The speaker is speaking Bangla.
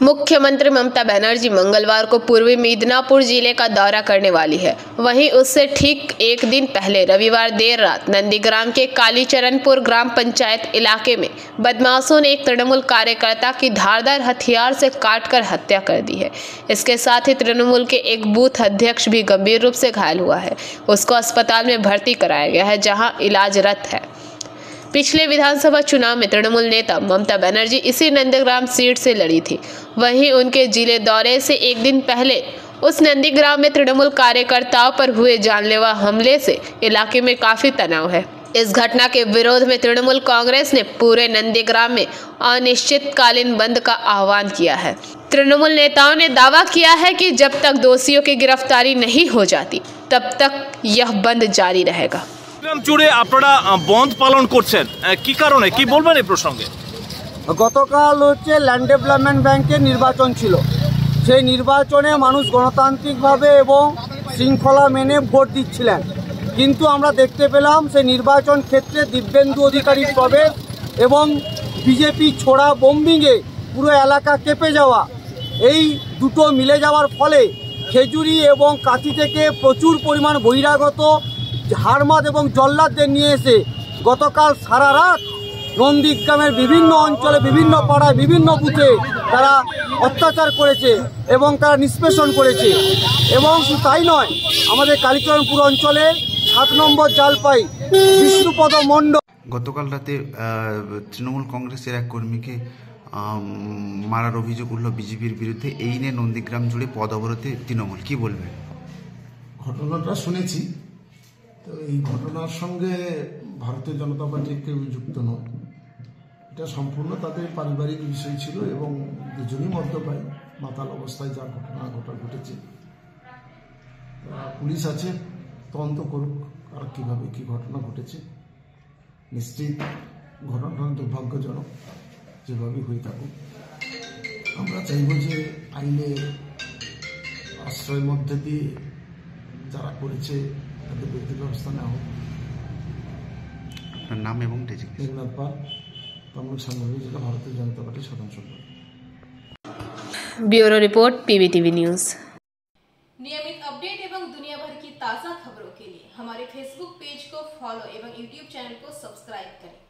मुख्यमंत्री ममता बनर्जी मंगलवार को पूर्वी मिदनापुर जिले का दौरा करने वाली है। वहीं उससे ठीक एक दिन पहले रविवार देर रात नंदीग्राम के कालीचरणपुर ग्राम पंचायत इलाके में बदमाशों ने एक तृणमूल कार्यकर्ता की धारदार हथियार से काटकर हत्या कर दी है। इसके साथ ही तृणमूल के एक बूथ अध्यक्ष भी गंभीर रूप से घायल हुआ है। उसको अस्पताल में भर्ती कराया गया है, जहां इलाजरत है। पिछले विधानसभा चुनाव में तृणमूल नेता ममता बनर्जी इसी नंदीग्राम सीट से लड़ी थी। वहीं उनके जिले दौरे से एक दिन पहले उस नंदीग्राम में तृणमूल कार्यकर्ताओं पर हुए जानलेवा हमले से इलाके में काफी तनाव है। इस घटना के विरोध में तृणमूल कांग्रेस ने पूरे नंदीग्राम में अनिश्चितकालीन बंद का आह्वान किया है। तृणमूल नेताओं ने दावा किया है कि जब तक दोषियों की गिरफ्तारी नहीं हो जाती तब तक यह बंद जारी रहेगा। জুড়ে আপনারা বন্ধ পালন করছেন, কি কারণে, কি বলবেন এই প্রসঙ্গে? গতকাল ল্যান্ড ডেভেলপমেন্ট ব্যাংকের নির্বাচন ছিল। সেই নির্বাচনে মানুষ গণতান্ত্রিকভাবে এবং শৃঙ্খলা মেনে ভোট দিচ্ছিলেন, কিন্তু আমরা দেখতে পেলাম সেই নির্বাচন ক্ষেত্রে দিব্যেন্দু অধিকারীর প্রবেশ এবং বিজেপি ছোড়া বোম্বিংয়ে পুরো এলাকা কেঁপে যাওয়া, এই দুটো মিলে যাওয়ার ফলে খেজুরি এবং কাঁথি থেকে প্রচুর পরিমাণ বহিরাগত হারমাদ এবং জল্লাদদের নিয়ে এসে গতকাল সারা রাত নন্দীগ্রামের বিভিন্ন অঞ্চলে, বিভিন্ন পাড়ায়, বিভিন্ন বুথে তারা অত্যাচার করেছে এবং তারা নিষ্পেষণ করেছে। এবং শুধু তাই নয়, আমাদের কালীচরণপুর অঞ্চলে 7 নম্বর জালপাই বিষ্ণুপদ মণ্ডল গতকাল রাতে তৃণমূল কংগ্রেসের এক কর্মীকে মারার অভিযোগ উঠল বিজেপির বিরুদ্ধে। এই নিয়ে নন্দীগ্রাম জুড়ে পদ অবরোধে তৃণমূল, কি বলবেন? ঘটনাটা শুনেছি, তো এই ঘটনার সঙ্গে ভারতীয় জনতা পার্টির কেউ যুক্ত নয়। এটা সম্পূর্ণ তাদের পারিবারিক বিষয় ছিল এবং দুজনই মদ্যপায়ী, মাতাল অবস্থায় যা ঘটনা ঘটেছে। পুলিশ আছে, তদন্ত করুক আর কীভাবে কী ঘটনা ঘটেছে। নিশ্চিত ঘটনাটা দুর্ভাগ্যজনক, যেভাবেই হয়ে থাকুক। আমরা চাইব যে আইনের আশ্রয়ের মধ্যে দিয়ে যারা করেছে তাদের ব্যক্তি ব্যবস্থা নেওয়া হোক। আপনার নাম এবং মেঘনাথ পাল, তমলুক সাংগঠনিক জেলা ভারতীয় জনতা পার্টির সাধারণ সম্পাদক। Bureau report PVTV news. नियमित अपडेट एवं दुनिया भर की ताज़ा खबरों के लिए हमारे फेसबुक पेज को फॉलो एवं यूट्यूब चैनल को सब्सक्राइब करें।